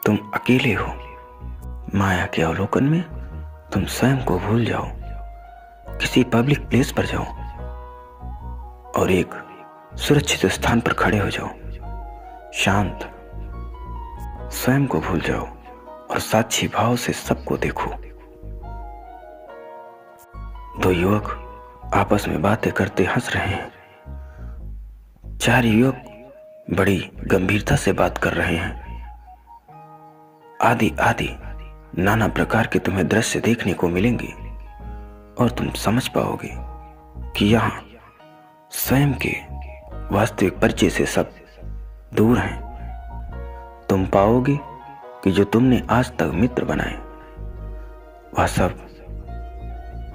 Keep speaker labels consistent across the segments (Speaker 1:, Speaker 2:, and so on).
Speaker 1: तुम अकेले हो। माया के अवलोकन में तुम स्वयं को भूल जाओ, किसी पब्लिक प्लेस पर जाओ और एक सुरक्षित स्थान पर खड़े हो जाओ, शांत, स्वयं को भूल जाओ और साक्षी भाव से सबको देखो। दो युवक आपस में बातें करते हंस रहे हैं। चार युवक बड़ी गंभीरता से बात कर रहे हैं। आदि आदि नाना प्रकार के तुम्हें दृश्य देखने को मिलेंगे और तुम समझ पाओगे कि यहाँ स्वयं के वास्तविक परिचय से सब दूर हैं। तुम पाओगे कि जो तुमने आज तक मित्र बनाए वह सब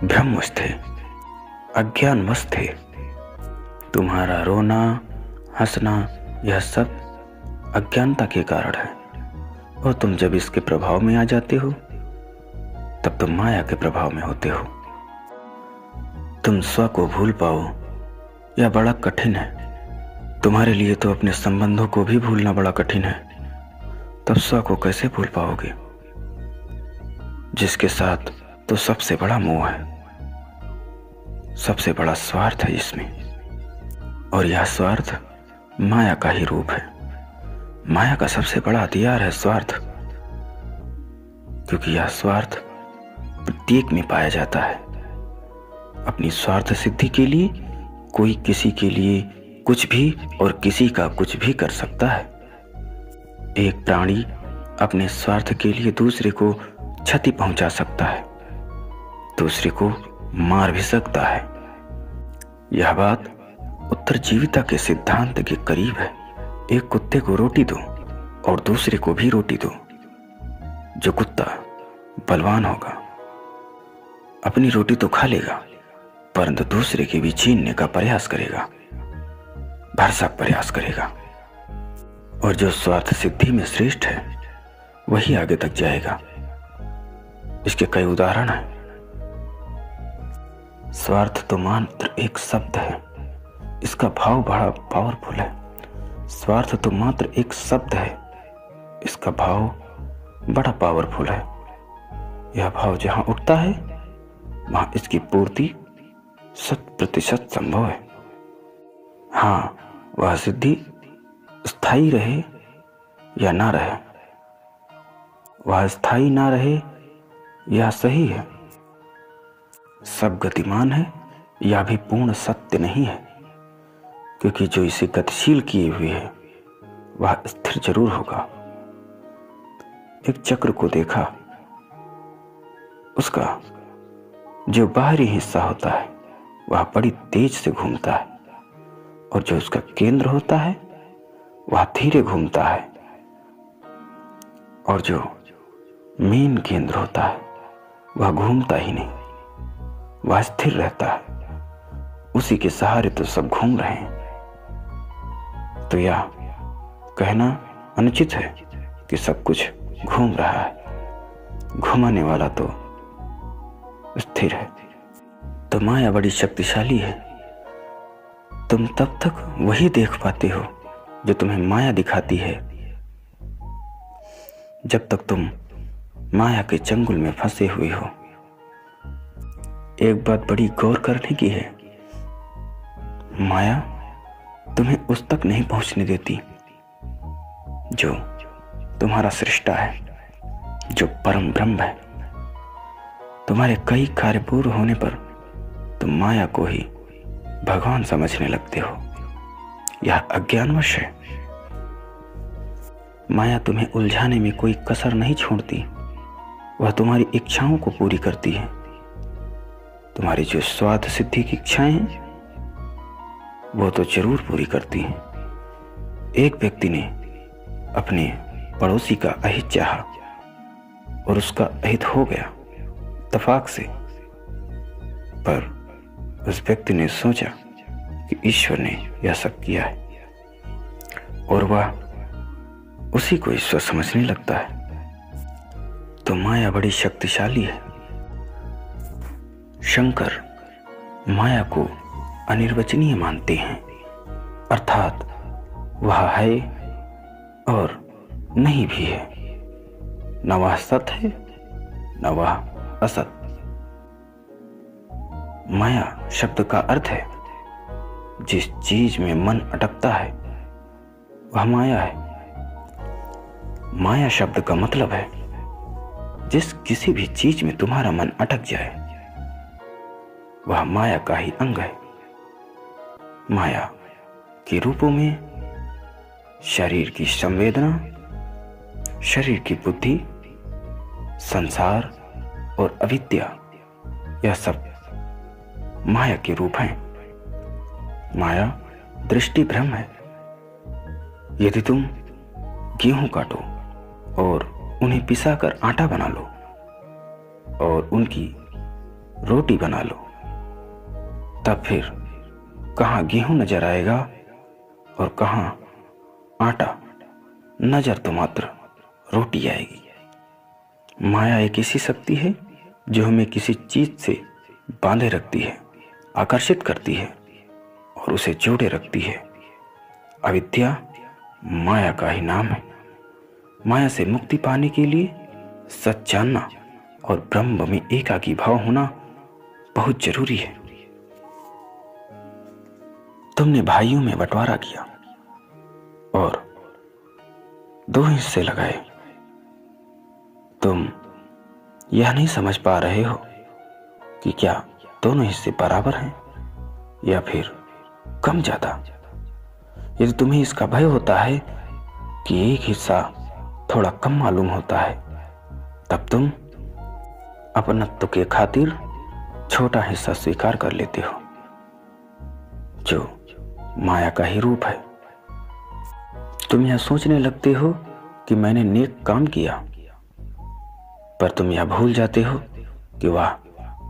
Speaker 1: भ्रमवश थे, अज्ञानवश थे। तुम्हारा रोना हंसना यह सब अज्ञानता के कारण है, और तुम जब इसके प्रभाव में आ जाते हो तब तुम माया के प्रभाव में होते हो। तुम स्व को भूल पाओ यह बड़ा कठिन है। तुम्हारे लिए तो अपने संबंधों को भी भूलना बड़ा कठिन है, तब स्व को कैसे भूल पाओगे, जिसके साथ तो सबसे बड़ा मोह है, सबसे बड़ा स्वार्थ है इसमें। और यह स्वार्थ माया का ही रूप है। माया का सबसे बड़ा हथियार है स्वार्थ, क्योंकि यह स्वार्थ प्रत्येक में पाया जाता है। अपनी स्वार्थ सिद्धि के लिए कोई किसी के लिए कुछ भी और किसी का कुछ भी कर सकता है। एक प्राणी अपने स्वार्थ के लिए दूसरे को क्षति पहुंचा सकता है, दूसरे को मार भी सकता है। यह बात उत्तरजीविता के सिद्धांत के करीब है। एक कुत्ते को रोटी दो और दूसरे को भी रोटी दो। जो कुत्ता बलवान होगा अपनी रोटी तो खा लेगा, परंतु दूसरे की भी छीनने का प्रयास करेगा, भरसक प्रयास करेगा। और जो स्वार्थ सिद्धि में श्रेष्ठ है वही आगे तक जाएगा। इसके कई उदाहरण हैं। स्वार्थ तो मात्र एक शब्द है, इसका भाव बड़ा पावरफुल है। स्वार्थ तो मात्र एक शब्द है, इसका भाव बड़ा पावरफुल है। यह भाव जहां उठता है वहां इसकी पूर्ति 100% संभव है। हाँ, वह सिद्धि स्थायी रहे या ना रहे, वह स्थायी ना रहे यह सही है। सब गतिमान है यह भी पूर्ण सत्य नहीं है, क्योंकि जो इसे गतिशील किए हुए है वह स्थिर जरूर होगा। एक चक्र को देखा, उसका जो बाहरी हिस्सा होता है वह बड़ी तेज से घूमता है, और जो उसका केंद्र होता है वह धीरे घूमता है, और जो मेन केंद्र होता है वह घूमता ही नहीं, वह स्थिर रहता है। उसी के सहारे तो सब घूम रहे हैं। तो यह कहना अनुचित है कि सब कुछ घूम रहा है। घुमाने वाला तो स्थिर है। तो माया बड़ी शक्तिशाली है। तुम तब तक वही देख पाते हो जो तुम्हें माया दिखाती है। जब तक तुम माया के चंगुल में फंसे हुए हो। एक बात बड़ी गौर करने की है, माया तुम्हें उस तक नहीं पहुंचने देती जो तुम्हारा सृष्टा है, जो परम ब्रह्म है। तुम्हारे कई कार्य पूर्ण होने पर तुम माया को ही भगवान समझने लगते हो। यह अज्ञानवश है। माया तुम्हें उलझाने में कोई कसर नहीं छोड़ती। वह तुम्हारी इच्छाओं को पूरी करती है। तुम्हारी जो स्वार्थ सिद्धि की इच्छाएं हैं वो तो जरूर पूरी करती हैं। एक व्यक्ति ने अपने पड़ोसी का अहित चाहा और उसका अहित हो गया इत्तेफाक से, पर उस व्यक्ति ने सोचा कि ईश्वर ने यह सब किया है, और वह उसी को ईश्वर समझने लगता है। तो माया बड़ी शक्तिशाली है। शंकर माया को अनिर्वचनीय मानते हैं, अर्थात वह है और नहीं भी है। न वह सत है न वह असत। माया शब्द का अर्थ है जिस चीज में मन अटकता है वह माया है। माया शब्द का मतलब है जिस किसी भी चीज में तुम्हारा मन अटक जाए वह माया का ही अंग है। माया के रूपों में शरीर की संवेदना, शरीर की बुद्धि, संसार और अविद्या, यह सब माया के रूप हैं। माया दृष्टि भ्रम है। यदि तुम गेहूं काटो और उन्हें पिसाकर आटा बना लो और उनकी रोटी बना लो, तब फिर कहाँ गेहूं नजर आएगा और कहाँ आटा? नजर तो मात्र रोटी आएगी। माया एक ऐसी शक्ति है जो हमें किसी चीज से बांधे रखती है, आकर्षित करती है और उसे जोड़े रखती है। अविद्या माया का ही नाम है। माया से मुक्ति पाने के लिए सच जानना और ब्रह्म में एकाकी भाव होना बहुत जरूरी है। तुमने भाइयों में बंटवारा किया और 2 हिस्से लगाए। तुम यह नहीं समझ पा रहे हो कि क्या दोनों हिस्से बराबर हैं या फिर कम ज्यादा। यदि तुम्हें इसका भय होता है कि एक हिस्सा थोड़ा कम मालूम होता है, तब तुम अपनत्व के खातिर छोटा हिस्सा स्वीकार कर लेते हो जो माया का ही रूप है। तुम यह सोचने लगते हो कि मैंने नेक काम किया, पर तुम यह भूल जाते हो कि वह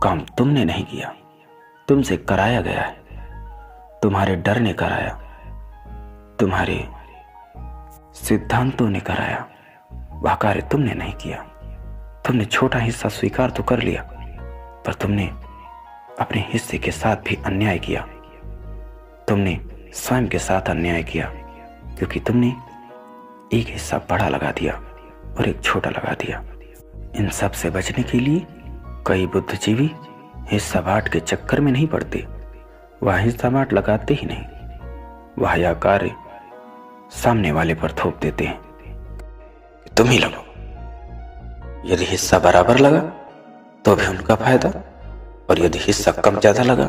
Speaker 1: काम तुमने नहीं किया, तुमसे कराया गया है। तुम्हारे डर ने कराया, तुम्हारे सिद्धांतों ने कराया, वह कार्य तुमने नहीं किया। तुमने छोटा हिस्सा स्वीकार तो कर लिया, पर तुमने अपने हिस्से के साथ भी अन्याय किया। तुमने स्वयं के साथ अन्याय किया क्योंकि तुमने एक हिस्सा बड़ा लगा दिया और एक छोटा लगा दिया। इन सब से बचने के लिए कई बुद्धिजीवी हिस्सा बांट के चक्कर में नहीं पड़ते, वह हिस्सा बांट लगाते ही नहीं। वह यह कार्य सामने वाले पर थोप देते हैं कि तुम ही लगो। यदि हिस्सा बराबर लगा तो भी उनका फायदा, और यदि हिस्सा कम ज्यादा लगा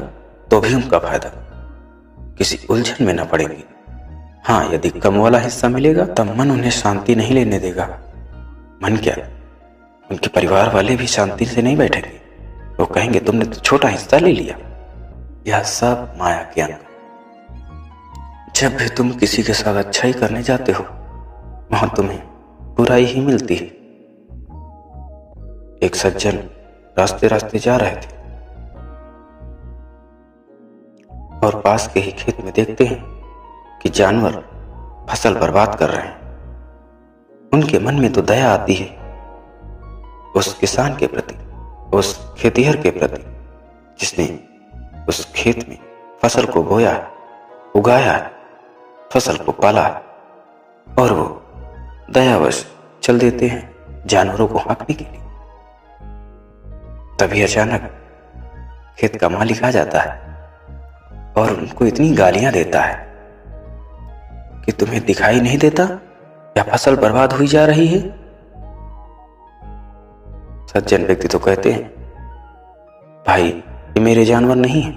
Speaker 1: तो भी उनका फायदा। किसी उलझन में न पड़ेंगे। हाँ, यदि कम वाला हिस्सा मिलेगा तब मन उन्हें शांति नहीं लेने देगा। मन क्या, उनके परिवार वाले भी शांति से नहीं बैठेंगे। वो कहेंगे तुमने तो छोटा हिस्सा ले लिया। यह सब माया के अंग। जब भी तुम किसी के साथ अच्छाई करने जाते हो वहां तुम्हें बुराई ही मिलती है। एक सज्जन रास्ते रास्ते जा रहे थे और पास के ही खेत में देखते हैं कि जानवर फसल बर्बाद कर रहे हैं। उनके मन में तो दया आती है उस किसान के प्रति, उस खेतिहर के प्रति जिसने उस खेत में फसल को बोया है, उगाया है, फसल को पाला है, और वो दयावश चल देते हैं जानवरों को हाँकने के लिए। तभी अचानक खेत का मालिक आ जाता है और उनको इतनी गालियां देता है कि तुम्हें दिखाई नहीं देता या फसल बर्बाद हुई जा रही है। सज्जन व्यक्ति तो कहते हैं भाई ये मेरे जानवर नहीं है।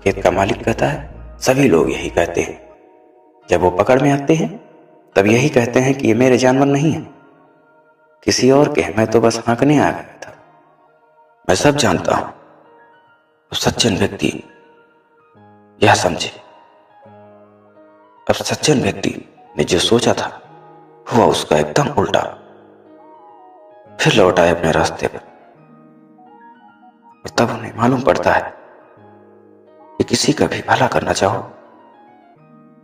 Speaker 1: खेत का मालिक कहता है सभी लोग यही कहते हैं। जब वो पकड़ में आते हैं तब यही कहते हैं कि ये मेरे जानवर नहीं है, किसी और के, मैं तो बस हाँकने आ गया था, मैं सब जानता हूं। तो सज्जन व्यक्ति यह समझे। अब सज्जन व्यक्ति ने जो सोचा था हुआ उसका एकदम उल्टा। फिर लौट आए अपने रास्ते पर। और तब उन्हें मालूम पड़ता है कि किसी का भी भला करना चाहो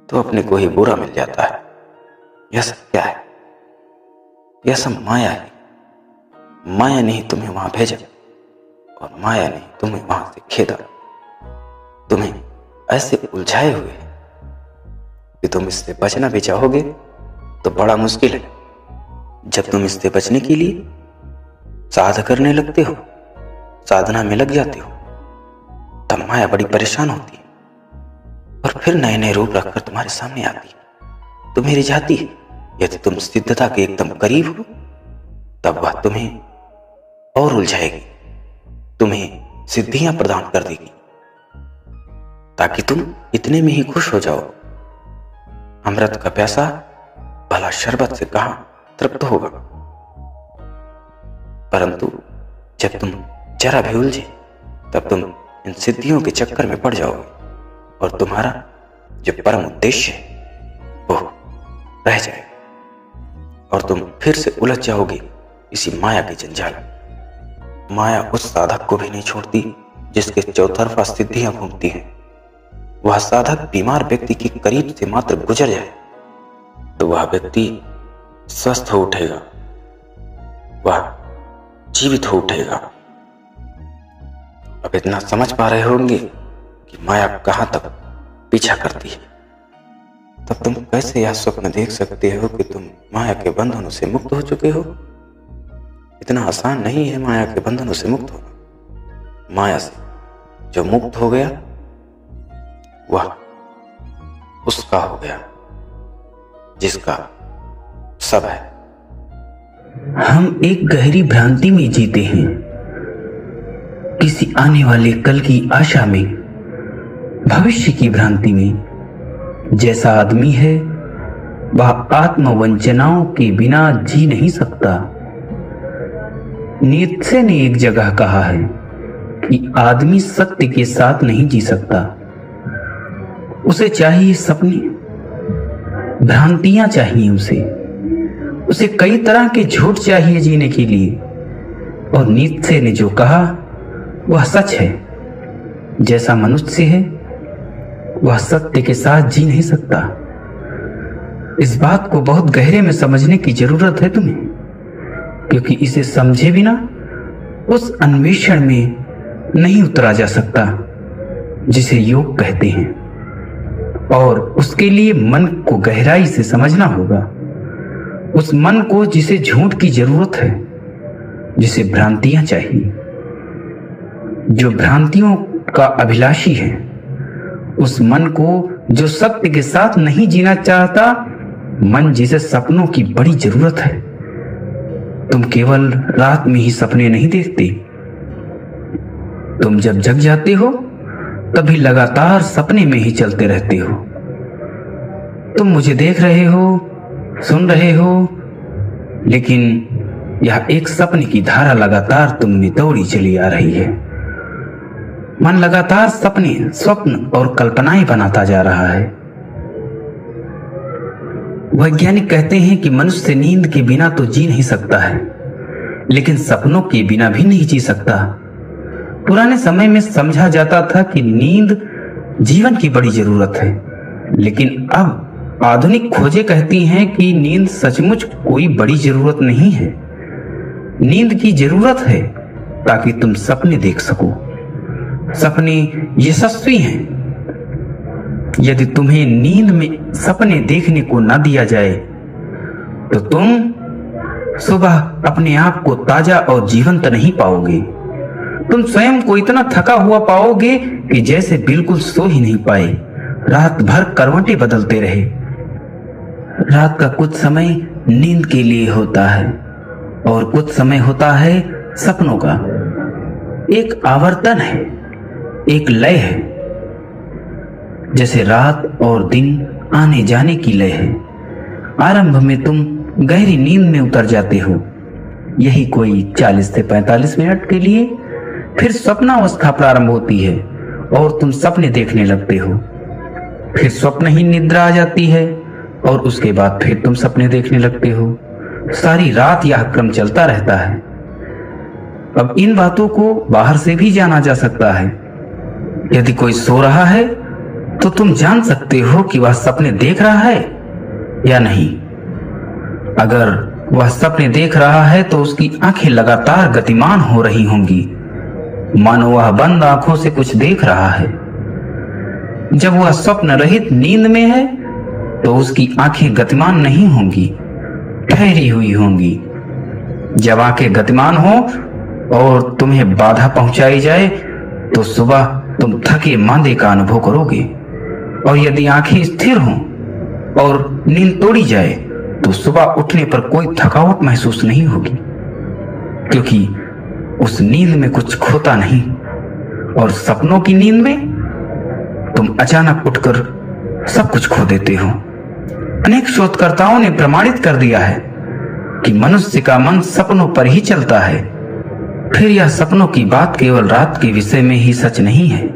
Speaker 1: तो अपने को ही बुरा मिल जाता है। यह सब क्या है? यह सब माया है। माया ने ही तुम्हें वहां भेजा और माया ने तुम्हें वहां से खेदा। तुम्हें ऐसे उलझाए हुए है कि तुम इससे बचना भी चाहोगे तो बड़ा मुश्किल है। जब तुम इससे बचने के लिए साधना करने लगते हो, साधना में लग जाते हो, तब माया बड़ी परेशान होती है और फिर नए नए रूप रखकर तुम्हारे सामने आती है, तुम्हें रिझाती है। यदि तुम सिद्धता के एकदम करीब हो तब वह तुम्हें और उलझाएगी, तुम्हें सिद्धियां प्रदान कर देगी ताकि तुम इतने में ही खुश हो जाओ। अमृत का प्यासा भला शरबत से कहां तृप्त होगा। परंतु जब तुम जरा भी उलझे तब तुम इन सिद्धियों के चक्कर में पड़ जाओगे और तुम्हारा जो परम उद्देश्य है वो रह जाएगा और तुम फिर से उलझ जाओगे इसी माया के जंजाल में। माया उस साधक को भी नहीं छोड़ती जिसके चौतरफा सिद्धियां घूमती हैं। वह साधक बीमार व्यक्ति के करीब से मात्र गुजर जाए तो वह व्यक्ति स्वस्थ हो उठेगा, वह जीवित हो उठेगा। अब इतना समझ पा रहे होंगे कि माया कहां तक पीछा करती है। तब तुम कैसे यह स्वप्न देख सकते हो कि तुम माया के बंधनों से मुक्त हो चुके हो। इतना आसान नहीं है माया के बंधनों से मुक्त होना। माया से जो मुक्त हो गया वह उसका हो गया जिसका सब है।
Speaker 2: हम एक गहरी भ्रांति में जीते हैं, किसी आने वाले कल की आशा में, भविष्य की भ्रांति में। जैसा आदमी है वह आत्मवंचनाओं के बिना जी नहीं सकता। नीत्शे ने एक जगह कहा है कि आदमी सत्य के साथ नहीं जी सकता। उसे चाहिए सपने, भ्रांतियां चाहिए उसे कई तरह के झूठ चाहिए जीने के लिए। और नीत्शे ने जो कहा वह सच है। जैसा मनुष्य है वह सत्य के साथ जी नहीं सकता। इस बात को बहुत गहरे में समझने की जरूरत है तुम्हें, क्योंकि इसे समझे बिना उस अन्वेषण में नहीं उतरा जा सकता जिसे योग कहते हैं। और उसके लिए मन को गहराई से समझना होगा, उस मन को जिसे झूठ की जरूरत है, जिसे भ्रांतियां चाहिए, जो भ्रांतियों का अभिलाषी है, उस मन को जो सत्य के साथ नहीं जीना चाहता, मन जिसे सपनों की बड़ी जरूरत है। तुम केवल रात में ही सपने नहीं देखते, तुम जब जग जाते हो तभी लगातार सपने में ही चलते रहते हो। तुम मुझे देख रहे हो, सुन रहे हो, लेकिन यह एक सपने की धारा लगातार तुम में दौड़ी चली आ रही है। मन लगातार सपने, स्वप्न और कल्पनाएं बनाता जा रहा है। वैज्ञानिक कहते हैं कि मनुष्य नींद के बिना तो जी नहीं सकता है, लेकिन सपनों के बिना भी नहीं जी सकता। पुराने समय में समझा जाता था कि नींद जीवन की बड़ी जरूरत है, लेकिन अब आधुनिक खोजें कहती हैं कि नींद सचमुच कोई बड़ी जरूरत नहीं है। नींद की जरूरत है ताकि तुम सपने देख सको। सपने यशस्वी हैं। यदि तुम्हें नींद में सपने देखने को ना दिया जाए तो तुम सुबह अपने आप को ताजा और जीवंत नहीं पाओगे। तुम स्वयं को इतना थका हुआ पाओगे कि जैसे बिल्कुल सो ही नहीं पाए, रात भर करवटें बदलते रहे। रात का कुछ समय नींद के लिए होता है और कुछ समय होता है सपनों का। एक आवर्तन है, एक लय है, जैसे रात और दिन आने जाने की लय है। आरंभ में तुम गहरी नींद में उतर जाते हो, यही कोई 40 से 45 मिनट के लिए। फिर स्वप्नावस्था प्रारंभ होती है और तुम सपने देखने लगते हो। फिर स्वप्न ही निद्रा आ जाती है और उसके बाद फिर तुम सपने देखने लगते हो। सारी रात यह क्रम चलता रहता है। अब इन बातों को बाहर से भी जाना जा सकता है। यदि कोई सो रहा है तो तुम जान सकते हो कि वह सपने देख रहा है या नहीं। अगर वह सपने देख रहा है तो उसकी आंखें लगातार गतिमान हो रही होंगी, मानो वह बंद आंखों से कुछ देख रहा है। जब वह स्वप्न रहित नींद में है तो उसकी आंखें गतिमान नहीं होंगी, ठहरी हुई होंगी। जब आंखें गतिमान हो और तुम्हें बाधा पहुंचाई जाए तो सुबह तुम थके मांदे का अनुभव करोगे, और यदि आंखें स्थिर हों और नींद तोड़ी जाए तो सुबह उठने पर कोई थकावट महसूस नहीं होगी, क्योंकि उस नींद में कुछ खोता नहीं। और सपनों की नींद में तुम अचानक उठकर सब कुछ खो देते हो। अनेक शोधकर्ताओं ने प्रमाणित कर दिया है कि मनुष्य का मन सपनों पर ही चलता है। फिर यह सपनों की बात केवल रात के विषय में ही सच नहीं है।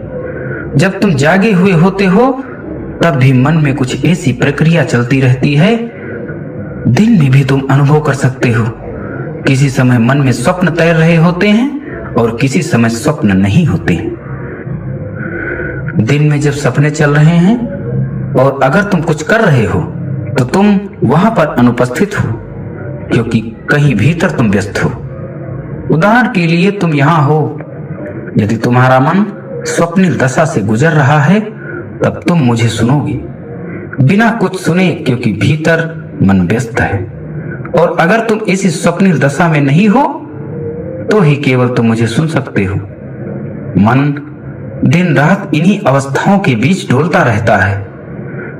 Speaker 2: जब तुम जागे हुए होते हो तब भी मन में कुछ ऐसी प्रक्रिया चलती रहती है। दिन में भी तुम अनुभव कर सकते हो। किसी समय मन में स्वप्न तैर रहे होते हैं और किसी समय स्वप्न नहीं होते। दिन में जब सपने चल रहे हैं और अगर तुम कुछ कर रहे हो तो तुम वहां पर अनुपस्थित हो, क्योंकि कहीं भीतर तुम व्यस्त हो। उदाहरण के लिए तुम यहां हो। यदि तुम्हारा मन स्वप्निल दशा से गुजर रहा है तब तुम मुझे सुनोगे बिना कुछ सुने, क्योंकि भीतर मन व्यस्त है। और अगर तुम इसी स्वप्निल दशा में नहीं हो तो ही केवल तुम मुझे सुन सकते हो। मन दिन रात इन्हीं अवस्थाओं के बीच डोलता रहता है,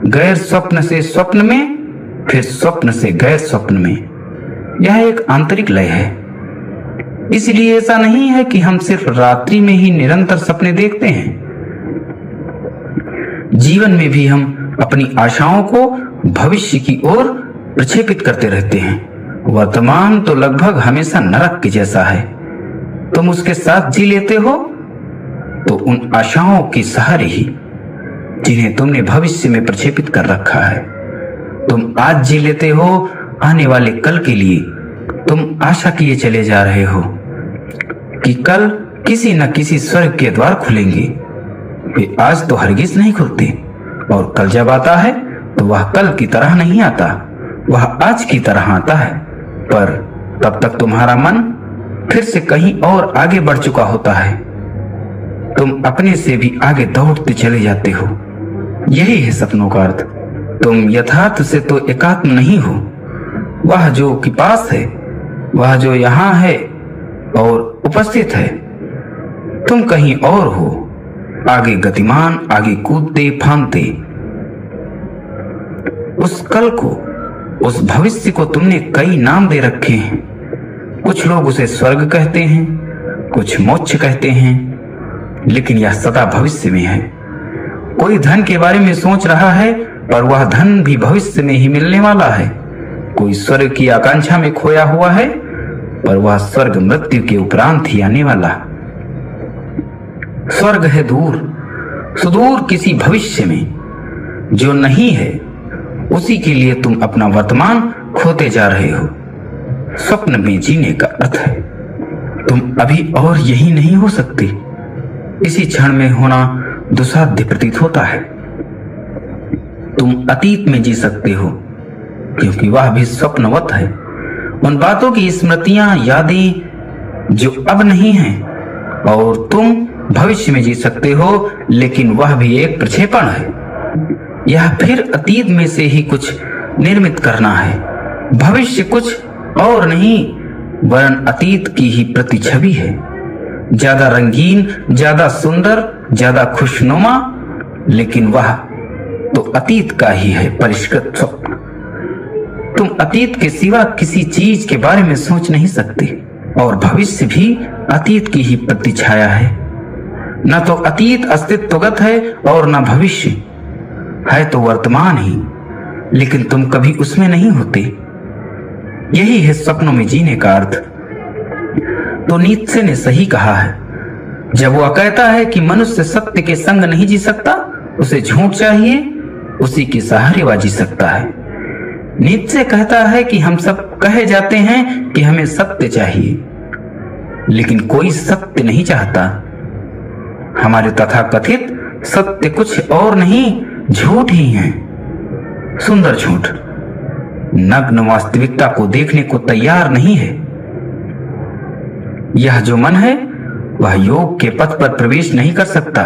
Speaker 2: गैर स्वप्न से स्वप्न में, फिर स्वप्न से गैर स्वप्न में। यह एक आंतरिक लय है। इसलिए ऐसा नहीं है कि हम सिर्फ रात्रि में ही निरंतर सपने देखते हैं। जीवन में भी हम अपनी आशाओं को भविष्य की ओर प्रक्षेपित करते रहते हैं। वर्तमान तो लगभग हमेशा नरक के जैसा है। तुम उसके साथ जी लेते हो तो उन आशाओं के सहारे ही जिन्हें तुमने भविष्य में प्रक्षेपित कर रखा है। तुम आज जी लेते हो आने वाले कल के लिए। तुम आशा किए चले जा रहे हो कि कल किसी न किसी स्वर्ग के द्वार खुलेंगे। वे आज तो हरगिज नहीं खुलते, और कल जब आता है तो वह कल की तरह नहीं आता, वह आज की तरह आता है। पर तब तक तुम्हारा मन फिर से कहीं और आगे बढ़ चुका होता है। तुम अपने से भी आगे दौड़ते चले जाते हो। यही है सपनों का अर्थ। तुम यथार्थ से तो एकात्म नहीं हो। वह जो कि पास है, वह जो यहाँ है और उपस्थित है, तुम कहीं और हो, आगे गतिमान, आगे कूदते फांदते। उस कल को, उस भविष्य को तुमने कई नाम दे रखे हैं। कुछ लोग उसे स्वर्ग कहते हैं, कुछ मोक्ष कहते हैं, लेकिन यह सदा भविष्य में है। कोई धन के बारे में सोच रहा है, पर वह धन भी भविष्य में ही मिलने वाला है। कोई स्वर्ग की आकांक्षा में खोया हुआ है, पर वह स्वर्ग मृत्यु के उपरांत ही आने वाला। स्वर्ग है दूर, सुदूर किसी भविष्य में जो नहीं है। उसी के लिए तुम अपना वर्तमान खोते जा रहे हो। स्वप्न में जीने का अर्थ है तुम अभी और यही नहीं हो सकते। इसी क्षण में होना दुस्साध्य प्रतीत होता है। तुम अतीत में जी सकते हो, क्योंकि वह भी स्वप्नवत है। उन बातों की स्मृतियां, यादें जो अब नहीं हैं। और तुम भविष्य में जी सकते हो, लेकिन वह भी एक प्रक्षेपण है। यह फिर अतीत में से ही कुछ निर्मित करना है। भविष्य कुछ और नहीं वरन अतीत की ही प्रतिछवि है। ज्यादा रंगीन, ज्यादा सुंदर, ज्यादा खुशनुमा, लेकिन वह तो अतीत का ही है परिष्कृत स्वप्न। तुम अतीत के सिवा किसी चीज के बारे में सोच नहीं सकते, और भविष्य भी अतीत की ही प्रतिछाया है। न तो अतीत अस्तित्वगत है और न भविष्य है, तो वर्तमान ही, लेकिन तुम कभी उसमें नहीं होते। यही है सपनों में जीने का अर्थ। तो नीत्शे ने सही कहा है जब वह कहता है कि मनुष्य सत्य के संग नहीं जी सकता, उसे झूठ चाहिए, उसी के सहारे वह जी सकता है। नीत्शे कहता है कि हम सब कहे जाते हैं कि हमें सत्य चाहिए, लेकिन कोई सत्य नहीं चाहता। हमारे तथाकथित सत्य कुछ और नहीं, झूठ ही है। सुंदर झूठ नग्न वास्तविकता को देखने को तैयार नहीं है। यह जो मन है वह योग के पथ पर प्रवेश नहीं कर सकता,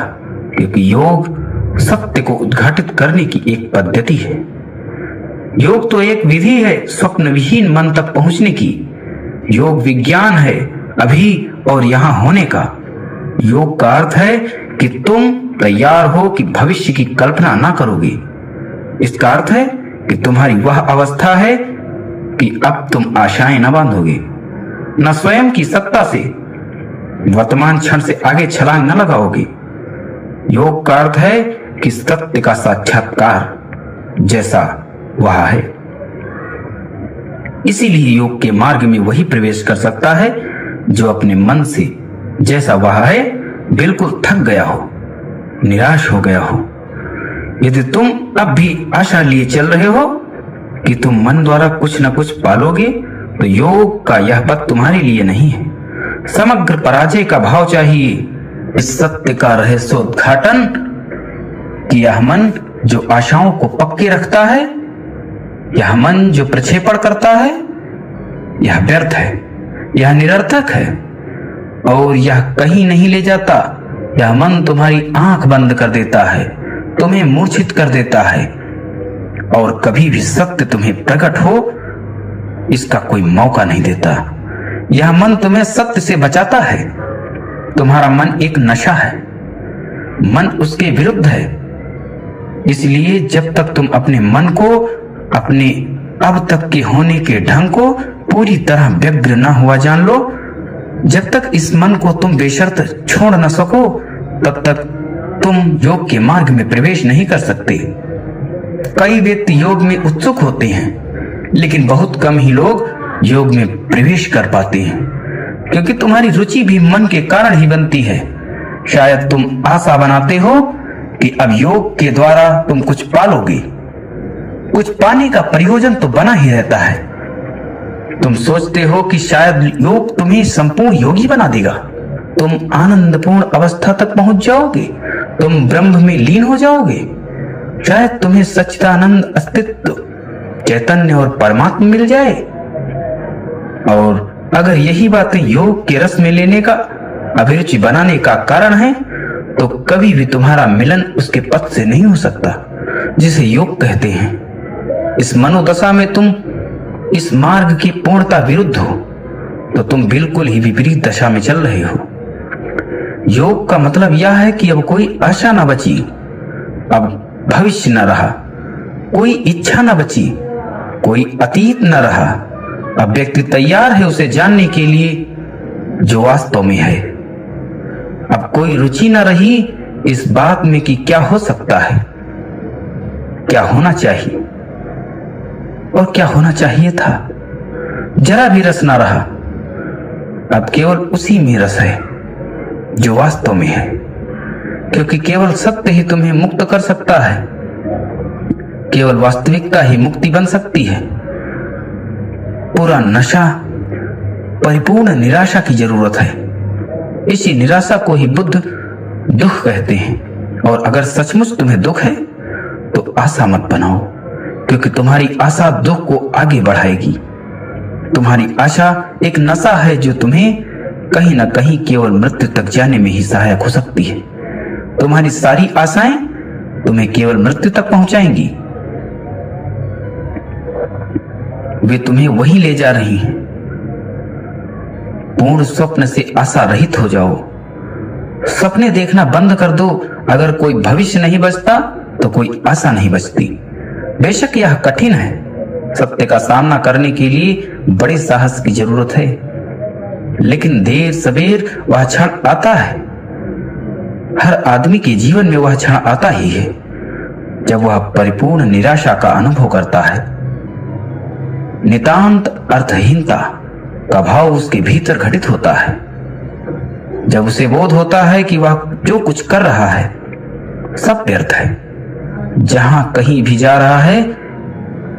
Speaker 2: क्योंकि योग सत्य को उद्घाटित करने की एक पद्धति है। योग तो एक विधि है स्वप्न विहीन मन तक पहुंचने की। योग विज्ञान है अभी और यहां होने का। योग का अर्थ है कि तुम तैयार हो कि भविष्य की कल्पना ना करोगे। इसका अर्थ है कि तुम्हारी वह अवस्था है कि अब तुम आशाएं न बांधोगे, न स्वयं की सत्ता से वर्तमान क्षण से आगे छलांग न लगाओगे। योग का अर्थ है कि सत्य का साक्षात्कार जैसा वह है। इसीलिए योग के मार्ग में वही प्रवेश कर सकता है जो अपने मन से जैसा वह है बिल्कुल थक गया हो, निराश हो गया हो। यदि तुम अब भी आशा लिए चल रहे हो कि तुम मन द्वारा कुछ न कुछ पालोगे, तो योग का यह पथ तुम्हारे लिए नहीं है। समग्र पराजय का भाव चाहिए। इस सत्य का रहस्योद्घाटन कि यह मन जो आशाओं को पक्के रखता है, यह मन जो प्रक्षेपण करता है, यह व्यर्थ है, यह निरर्थक है और यह कहीं नहीं ले जाता। यह मन तुम्हारी आंख बंद कर देता है, तुम्हें मूर्छित कर देता है और कभी भी सत्य तुम्हें प्रकट हो इसका कोई मौका नहीं देता। यह मन तुम्हें सत्य से बचाता है। तुम्हारा मन एक नशा है, मन उसके विरुद्ध है। इसलिए जब तक तुम अपने मन को, अपने अब तक के होने के ढंग को पूरी तरह व्यग्र न हुआ जान लो, जब तक इस मन को तुम बेशर्त छोड़ न सको, तब तक तुम योग के मार्ग में प्रवेश नहीं कर सकते। कई व्यक्ति योग में उत्सुक होते हैं, लेकिन बहुत कम ही लोग योग में प्रवेश कर पाते हैं, क्योंकि तुम्हारी रुचि भी मन के कारण ही बनती है। शायद तुम आशा बनाते हो कि अब योग के द्वारा तुम कुछ पालोगे। कुछ पाने का प्रयोजन तो बना ही रहता है। तुम सोचते हो कि शायद योग तुम्हें संपूर्ण योगी बना देगा, तुम आनंदपूर्ण अवस्था तक पहुंच जाओगे, तुम ब्रह्म में लीन हो जाओगे। शायद तुम्हें सच्चिदानंद अस्तित्व, चैतन्य और परमात्मा मिल जाए। और अगर यही बातें योग के रस में लेने का, अभिरुचि बनाने का कारण है, तो कभी भी तुम्हारा मिलन उसके पथ से नहीं हो सकता जिसे योग कहते हैं। इस मनोदशा में तुम इस मार्ग की पूर्णता विरुद्ध हो, तो तुम बिल्कुल ही विपरीत दशा में चल रहे हो। योग का मतलब यह है कि अब कोई आशा न बची, अब भविष्य न रहा, कोई इच्छा न बची, कोई अतीत न रहा। अब व्यक्ति तैयार है उसे जानने के लिए जो वास्तव में है। अब कोई रुचि न रही इस बात में कि क्या हो सकता है, क्या होना चाहिए और क्या होना चाहिए था। जरा भी रस ना रहा। अब केवल उसी में रस है जो वास्तव में है, क्योंकि केवल सत्य ही तुम्हें मुक्त कर सकता है। केवल वास्तविकता ही मुक्ति बन सकती है। पूरा नशा परिपूर्ण निराशा की जरूरत है। इसी निराशा को ही बुद्ध दुख कहते हैं। और अगर सचमुच तुम्हें दुख है तो आशा मत बनाओ, क्योंकि तुम्हारी आशा दुख को आगे बढ़ाएगी। तुम्हारी आशा एक नशा है जो तुम्हें कहीं ना कहीं केवल मृत्यु तक जाने में ही सहायक हो सकती है। तुम्हारी सारी आशाएं तुम्हें केवल मृत्यु तक पहुंचाएंगी। वे तुम्हें वहीं ले जा रही हैं। पूर्ण स्वप्न से आशा रहित हो जाओ। सपने देखना बंद कर दो। अगर कोई भविष्य नहीं बचता तो कोई आशा नहीं बचती। बेशक यह कठिन है। सत्य का सामना करने के लिए बड़े साहस की जरूरत है, लेकिन देर सवेर वह क्षण आता है। हर आदमी के जीवन में वह क्षण आता ही है जब वह परिपूर्ण निराशा का अनुभव करता है। नितांत अर्थहीनता का भाव उसके भीतर घटित होता है। जब उसे बोध होता है कि वह जो कुछ कर रहा है सब व्यर्थ है, जहां कहीं भी जा रहा है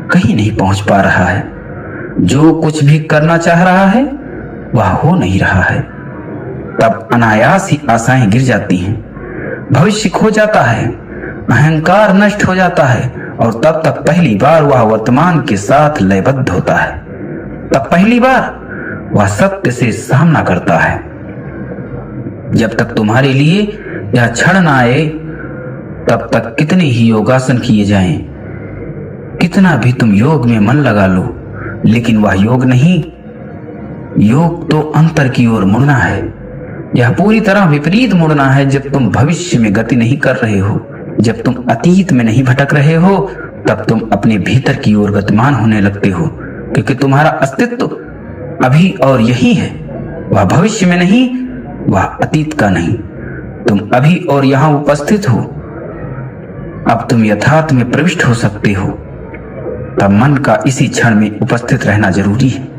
Speaker 2: कहीं नहीं पहुंच पा रहा है, जो कुछ भी करना चाह रहा है वह हो नहीं रहा है, तब अनायास ही आशाएं गिर जाती हैं, भविष्य खो जाता है, अहंकार नष्ट हो जाता है और तब तक पहली बार वह वर्तमान के साथ लयबद्ध होता है। तब पहली बार वह सत्य से सामना करता है। जब तक तुम्हारे लिए यह क्षण न आए तब तक कितने ही योगासन किए जाएं, कितना भी तुम योग में मन लगा लो, लेकिन वह योग नहीं। योग तो अंतर की ओर मुड़ना है। यह पूरी तरह विपरीत मुड़ना है। जब तुम भविष्य में गति नहीं कर रहे हो, जब तुम अतीत में नहीं भटक रहे हो, तब तुम अपने भीतर की ओर गतिमान होने लगते हो, क्योंकि तुम्हारा अस्तित्व अभी और यही है। वह भविष्य में नहीं, वह अतीत का नहीं। तुम अभी और यहां उपस्थित हो। अब तुम यथार्थ में प्रविष्ट हो सकते हो। तब मन का इसी क्षण में उपस्थित रहना जरूरी है।